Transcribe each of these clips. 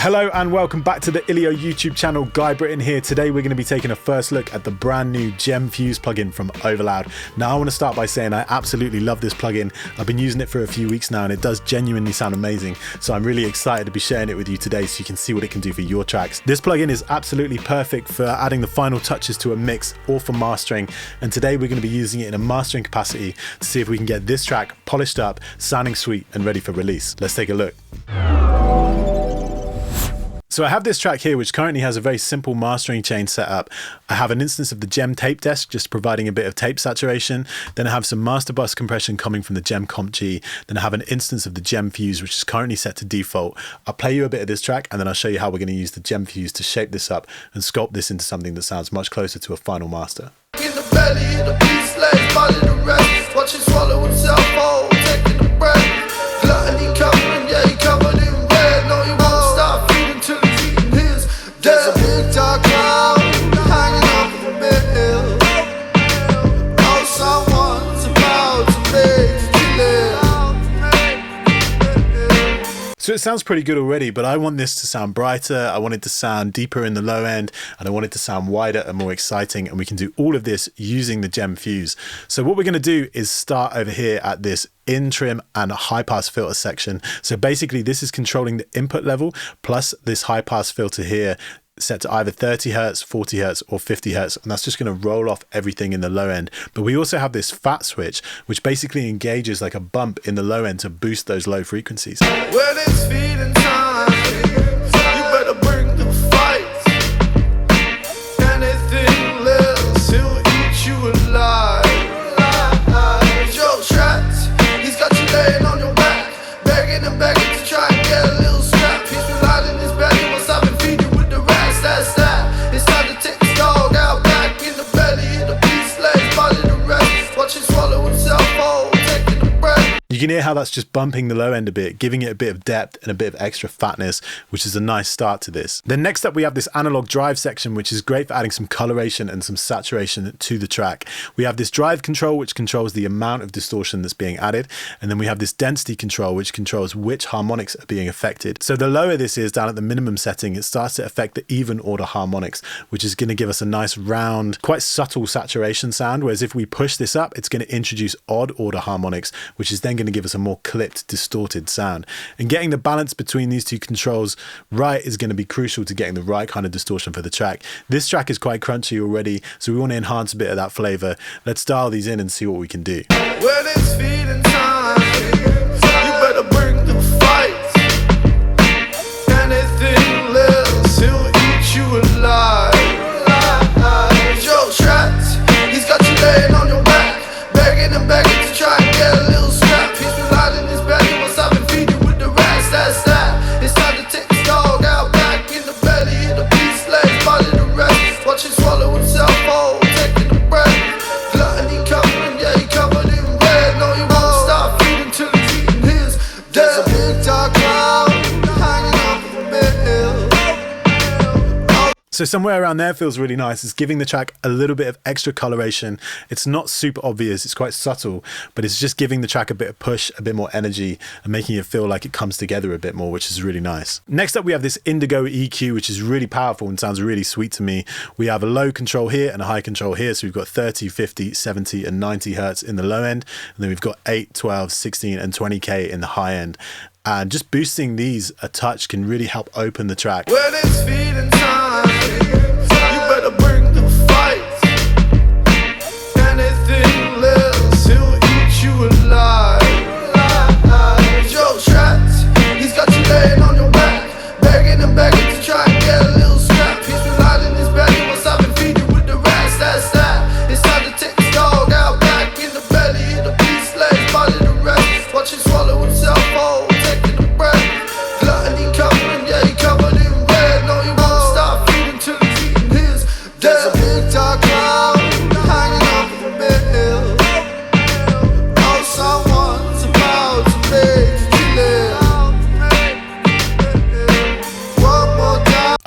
Hello and welcome back to the ILIO YouTube channel. Guy Britton here. Today we're going to be taking a first look at the brand new GEM Fuse plugin from Overloud. Now I want to start by saying I absolutely love this plugin. I've been using it for a few weeks now and it does genuinely sound amazing. So I'm really excited to be sharing it with you today so you can see what it can do for your tracks. This plugin is absolutely perfect for adding the final touches to a mix or for mastering. And today we're going to be using it in a mastering capacity to see if we can get this track polished up, sounding sweet and ready for release. Let's take a look. So I have this track here which currently has a very simple mastering chain set up. I have an instance of the GEM tape desk just providing a bit of tape saturation. Then I have some master bus compression coming from the GEM Comp G. Then I have an instance of the GEM Fuse which is currently set to default. I'll play you a bit of this track and then I'll show you how we're going to use the GEM Fuse to shape this up and sculpt this into something that sounds much closer to a final master. In the belly of the beast, lays body to rest. Watch it swallow himself whole, taking a breath. Gluttony covering, yeah, he covered in red. No, you won't stop feeding till he's eating his. There's a big dark cloud hanging over the mill. Oh, someone's about to make you live. So it sounds pretty good already, but I want this to sound brighter. I want it to sound deeper in the low end and I want it to sound wider and more exciting. And we can do all of this using the GEM Fuse. So what we're going to do is start over here at this in trim and high pass filter section. So basically this is controlling the input level plus this high pass filter here set to either 30 Hertz, 40 Hertz or 50 Hertz. And that's just going to roll off everything in the low end. But we also have this FAT switch, which basically engages like a bump in the low end to boost those low frequencies. When it's feeding time, you better bring the fight. Anything less, he'll eat you alive. Joe trapped, he's got you laying on your back, begging and begging to try and get a little scrap. He's been lying in his belly, won't stop and feed you with the rats. That's that. It's time to take his dog out back in the belly of the beast, lays body to rest. Watch him swallow himself whole, taking a breath. You can hear how that's just bumping the low end a bit, giving it a bit of depth and a bit of extra fatness, which is a nice start to this. Then next up we have this analog drive section, which is great for adding some coloration and some saturation to the track. We have this drive control, which controls the amount of distortion that's being added. And then we have this density control, which controls which harmonics are being affected. So the lower this is down at the minimum setting, it starts to affect the even order harmonics, which is going to give us a nice round, quite subtle saturation sound. Whereas if we push this up, it's going to introduce odd order harmonics, which is then going to give us a more clipped, distorted sound. And getting the balance between these two controls right is going to be crucial to getting the right kind of distortion for the track. This track is quite crunchy already, so we want to enhance a bit of that flavor. Let's dial these in and see what we can do. When it's feeding time, you better bring the fight. Anything less, he'll eat you alive. Joe trapped, he's got you laying on your back, begging and begging to try and get a little scrap. He's been lying in his belly, won't stop and feed you with the rats. That's that. It's time to take his dog out back in the belly of the beast, lays body to rest. Watch him swallow himself whole, taking a breath. Gluttony covering, yeah, he covered in red. No, he won't stop feeding till he's eating his. There's a big dark cloud hanging over the mill. So somewhere around there feels really nice. It's giving the track a little bit of extra coloration. It's not super obvious, it's quite subtle, but it's just giving the track a bit of push, a bit more energy, and making it feel like it comes together a bit more, which is really nice. Next up, we have this Indigo EQ, which is really powerful and sounds really sweet to me. We have a low control here and a high control here. So we've got 30, 50, 70, and 90 Hertz in the low end. And then we've got 8, 12, 16, and 20K in the high end. And just boosting these a touch can really help open the track. When it's feeding time, you better bring the fight. Anything less, he'll eat you alive. Joe trapped, he's got you laying on your back, begging and begging to try and get a little scrap. He's been lying in his belly, won't stop and feed you with the rats. That's that. It's time to take his dog out back in the belly of the beast, lays body to rest. Watch him swallow himself whole, taking a breath. Gluttony covering, yeah, he covered in red. No, he won't stop feeding till he's eating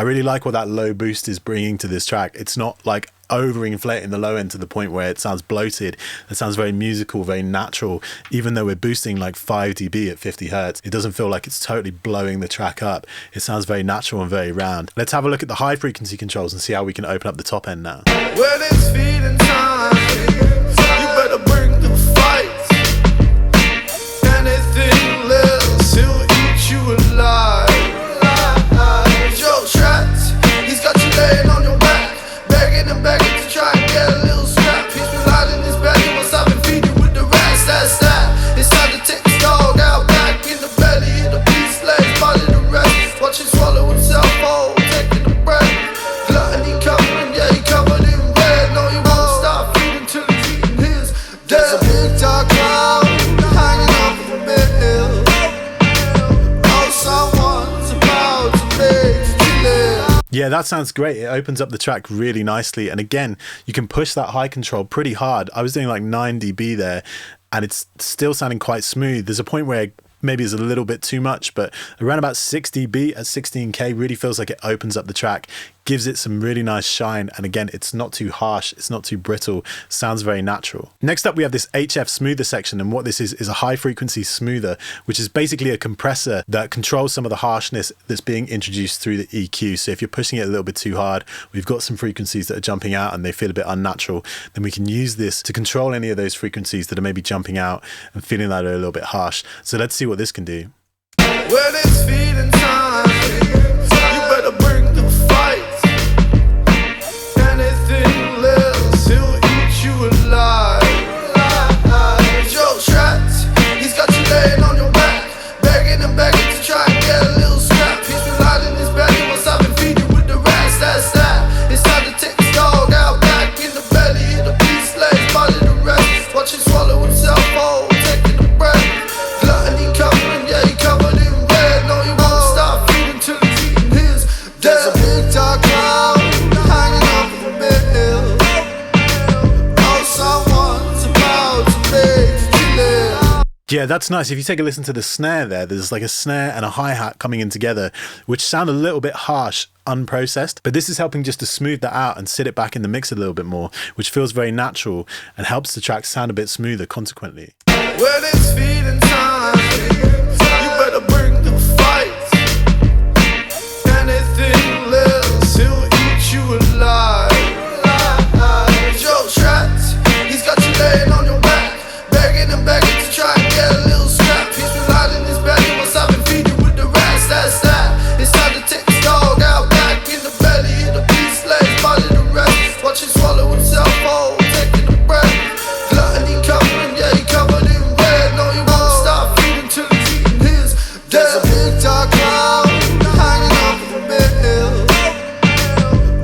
I really like what that low boost is bringing to this track. It's not like over-inflating the low end to the point where it sounds bloated. It sounds very musical, very natural. Even though we're boosting like 5 dB at 50 hertz, it doesn't feel like it's totally blowing the track up. It sounds very natural and very round. Let's have a look at the high frequency controls and see how we can open up the top end now. When it's feeding time, you better bring the fight. Anything less, he'll eat you alive. Joe trapped, he's got you laying on your back, begging and begging to try and get a little scrap. He's been lying in his bed, he wants I've been feeding with the rats. That's that. It's time to take his dog out back in the belly of the beast, legs, body the rest. Watch him swallow himself whole, taking a breath. Gluttony covering, yeah, he covered in red. No, he won't stop feeding till he's eating his. There's a big dark cloud hanging over the mill. Oh, someone's about to make you live. Yeah, that sounds great. It opens up the track really nicely. And again, you can push that high control pretty hard. I was doing like 9 dB there and it's still sounding quite smooth. There's a point where maybe it's a little bit too much, but around about 6 dB at 16K really feels like it opens up the track, gives it some really nice shine. And again, it's not too harsh, it's not too brittle, sounds very natural. Next up, we have this HF smoother section. And what this is a high frequency smoother, which is basically a compressor that controls some of the harshness that's being introduced through the EQ. So if you're pushing it a little bit too hard, we've got some frequencies that are jumping out and they feel a bit unnatural, then we can use this to control any of those frequencies that are maybe jumping out and feeling that are a little bit harsh. So let's see what this can do. When it's feeding time, you better bring the fight. Anything less, he'll eat you alive. Joe trapped, he's got you laying on your back, begging and begging to try and get a little scrap. He's been lying in his bed, he wants I've been feeding with the rats. That's that. It's time to take his dog out back in the belly of the beast, legs, body the rest. Watch him swallow himself whole, taking a breath. Gluttony covering, yeah, he covered in red. No, he won't stop feeding till he's eating his. There's a big dark cloud hanging over the mill. Oh, someone's about to make you live. Yeah, that's nice. If you take a listen to the snare there, there's like a snare and a hi-hat coming in together, which sound a little bit harsh, unprocessed, but this is helping just to smooth that out and sit it back in the mix a little bit more, which feels very natural and helps the track sound a bit smoother consequently. When it's feeding time, you better bring the fight. Anything less, he'll eat you alive. Joe trapped, he's got you laying on your back, begging and begging to try and get a little scrap. He's been lying in his bed, he wants I've been feeding with the rats. That's that. It's time to take his dog out back in the belly of the beast, legs, body the rest. Watch him swallow himself whole, taking a breath. Gluttony covering, yeah, he covered in red. No, he won't stop feeding till he's eating his. There's a big dark cloud hanging over the mill.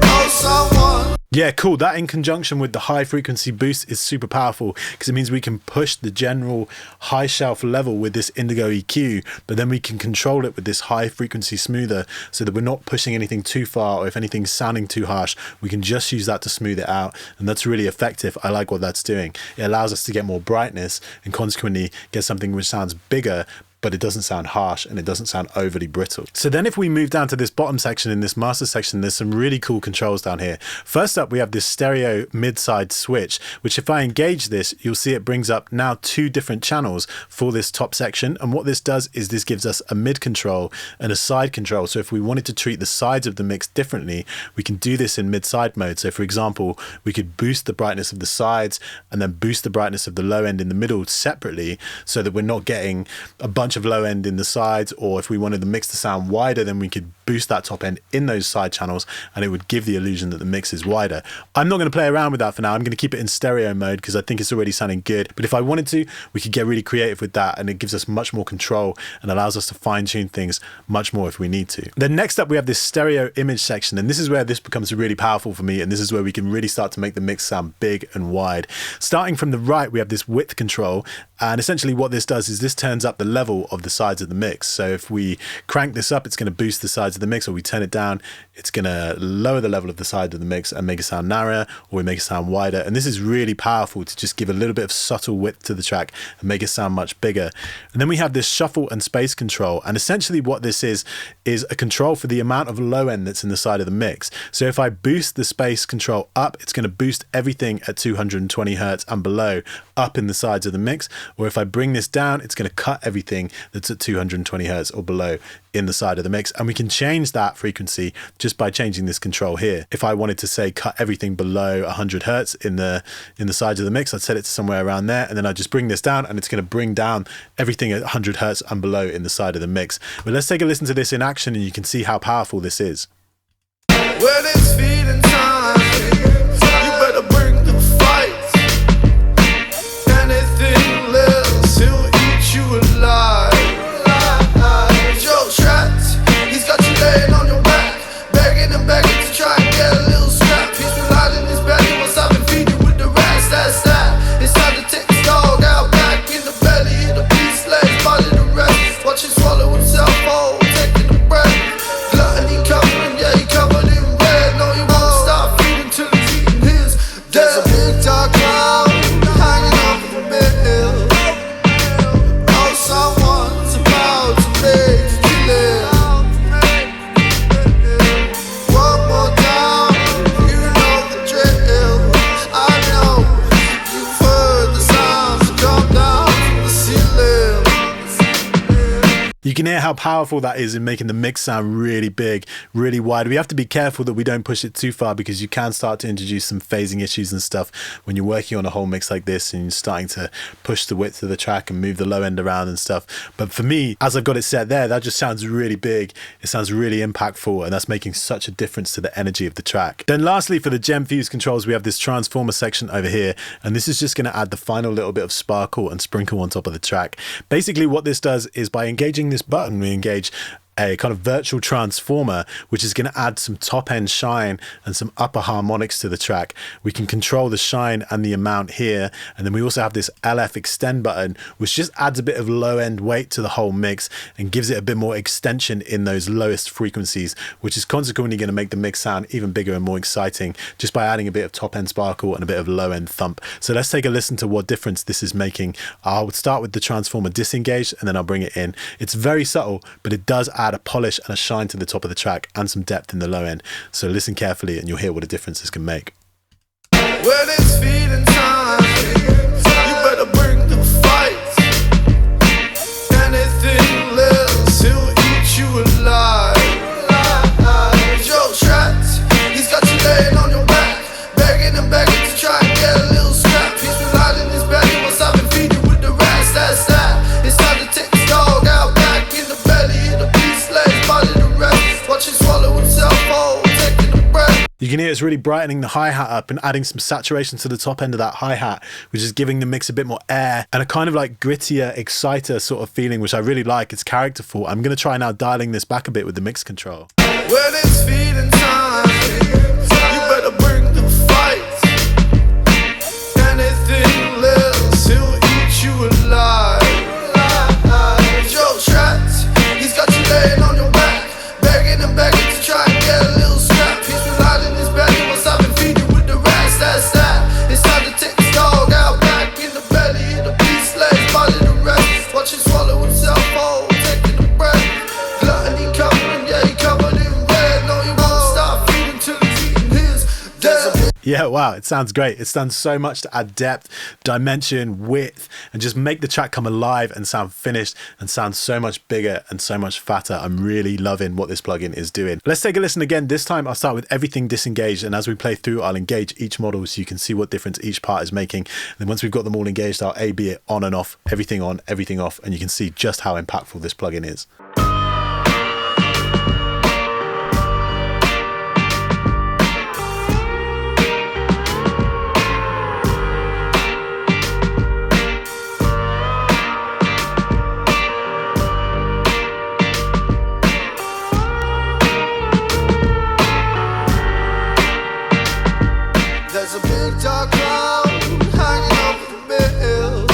Oh, someone. Yeah, cool. That in conjunction with the high frequency boost is super powerful because it means we can push the general high shelf level with this Indigo EQ, but then we can control it with this high frequency smoother so that we're not pushing anything too far, or if anything's sounding too harsh, we can just use that to smooth it out. And that's really effective. I like what that's doing. It allows us to get more brightness and consequently get something which sounds bigger, but it doesn't sound harsh and it doesn't sound overly brittle. So then if we move down to this bottom section in this master section, there's some really cool controls down here. First up, we have this stereo mid-side switch, which if I engage this, you'll see it brings up now 2 different channels for this top section. And what this does is this gives us a mid control and a side control. So if we wanted to treat the sides of the mix differently, we can do this in mid-side mode. So for example, we could boost the brightness of the sides and then boost the brightness of the low end in the middle separately so that we're not getting a bunch of low end in the sides, or if we wanted the mix to sound wider, then we could boost that top end in those side channels and it would give the illusion that the mix is wider. I'm not going to play around with that for now. I'm going to keep it in stereo mode because I think it's already sounding good, but if I wanted to, we could get really creative with that and it gives us much more control and allows us to fine tune things much more if we need to. Then next up we have this stereo image section, and this is where this becomes really powerful for me, and this is where we can really start to make the mix sound big and wide. Starting from the right, we have this width control, And essentially what this does is this turns up the level of the sides of the mix. So if we crank this up, it's going to boost the sides of the mix, or we turn it down, it's going to lower the level of the side of the mix and make it sound narrower, or we make it sound wider. And this is really powerful to just give a little bit of subtle width to the track and make it sound much bigger. And then we have this shuffle and space control. And essentially what this is a control for the amount of low end that's in the side of the mix. So if I boost the space control up, it's going to boost everything at 220 hertz and below up in the sides of the mix. Or if I bring this down, it's going to cut everything that's at 220 hertz or below in the side of the mix. And we can change that frequency just by changing this control here. If I wanted to say cut everything below 100 hertz in the sides of the mix, I'd set it to somewhere around there, and then I just bring this down and it's going to bring down everything at 100 hertz and below in the side of the mix. But let's take a listen to this in action and you can see how powerful this is. When it's feeding time, you better bring the fight. Anything less, he'll eat you alive. Joe trapped, he's got you laying on your back, begging and begging to try and get a little scrap. He's been lying in his belly, what's I've been feeding with the rats, that's that. It's time to take his dog out back in the belly of the beast, let his body to rest. Watch him swallow himself whole, taking a breath. Gluttony covering, yeah, he covered in red. No, he won't stop feeding till he's eating his. There's a big dark cloud hanging over the mill. Oh, someone's about to make you live. One more down, you know the drill. I know you've heard the sounds come down from the ceiling. You can hear how powerful that is in making the mix sound really big, really wide. We have to be careful that we don't push it too far because you can start to introduce some phasing issues and stuff when you're working on a whole mix like this and you're starting to push the width of the track and move the low end around and stuff. But for me, as I've got it set there, that just sounds really big. It sounds really impactful, and that's making such a difference to the energy of the track. Then lastly, for the GEM Fuse controls, we have this transformer section over here, and this is just going to add the final little bit of sparkle and sprinkle on top of the track. Basically what this does is by engaging this button, we engage a kind of virtual transformer, which is going to add some top end shine and some upper harmonics to the track. We can control the shine and the amount here. And then we also have this LF extend button, which just adds a bit of low end weight to the whole mix and gives it a bit more extension in those lowest frequencies, which is consequently going to make the mix sound even bigger and more exciting just by adding a bit of top end sparkle and a bit of low end thump. So let's take a listen to what difference this is making. I'll start with the transformer disengaged and then I'll bring it in. It's very subtle, but it does add a polish and a shine to the top of the track and some depth in the low end. So listen carefully and you'll hear what a difference this can make. When it's feeding time, you better bring the fight. Anything less, he'll eat you alive. Joe trapped, he's got you laying on your back, begging and begging to try and get a little scrap. He's been lying in his belly, what's I've been feeding with the rats, that's that. It's time to take his dog out back in the belly of the beast, let his body to rest. Watch him swallow himself whole, taking a breath. You can hear it's really brightening the hi-hat up and adding some saturation to the top end of that hi-hat, which is giving the mix a bit more air and a kind of like grittier, exciter sort of feeling, which I really like. It's characterful. I'm going to try now dialing this back a bit with the mix control. When it's feeding time, you better bring the fight. Anything less, he'll eat you alive. Joe trapped, he's got you laying on your back, begging and begging to try and get a little scrap. He's been lying in his belly, what's I've been feeding with the rats, that's that. It's time to take his dog out back in the belly of the beast, let his body to rest. Watch him swallow himself whole, taking a breath. Gluttony covering, yeah, he covered in red. No, he won't stop feeding till he's eating his death. Yeah, wow, it sounds great. It's done so much to add depth, dimension, width, and just make the track come alive and sound finished and sound so much bigger and so much fatter. I'm really loving what this plugin is doing. Let's take a listen again. This time I'll start with everything disengaged, and as we play through, I'll engage each model so you can see what difference each part is making. And then once we've got them all engaged, I'll A/B it on and off, everything on, everything off, and you can see just how impactful this plugin is. There's a big dark cloud hanging over the mill.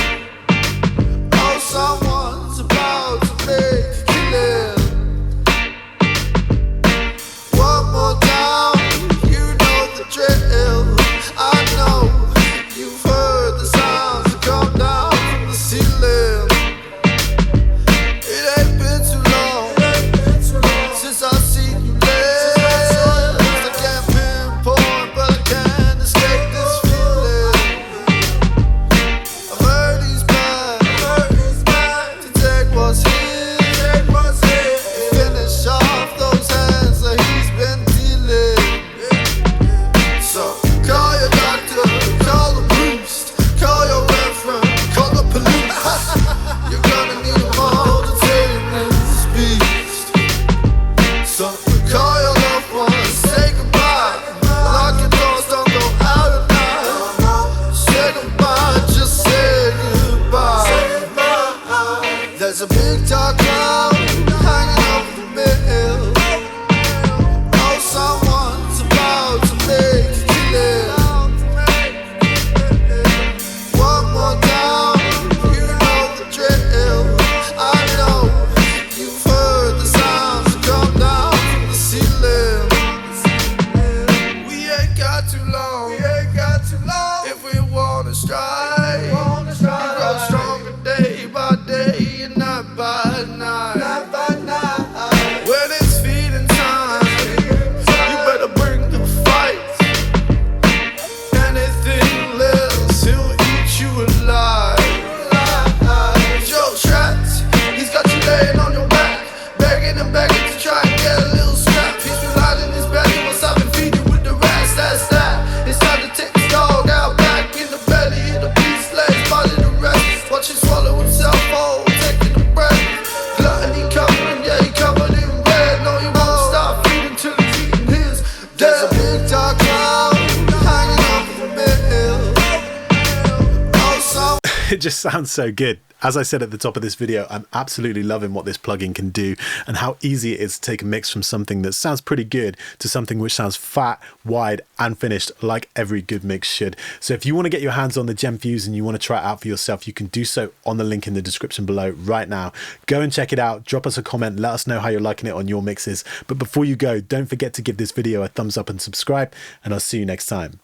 just sounds so good. As I said at the top of this video, I'm absolutely loving what this plugin can do and how easy it is to take a mix from something that sounds pretty good to something which sounds fat, wide, and finished like every good mix should. So if you want to get your hands on the GEM Fuse and you want to try it out for yourself, you can do so on the link in the description below right now. Go and check it out. Drop us a comment. Let us know how you're liking it on your mixes. But before you go, don't forget to give this video a thumbs up and subscribe, and I'll see you next time.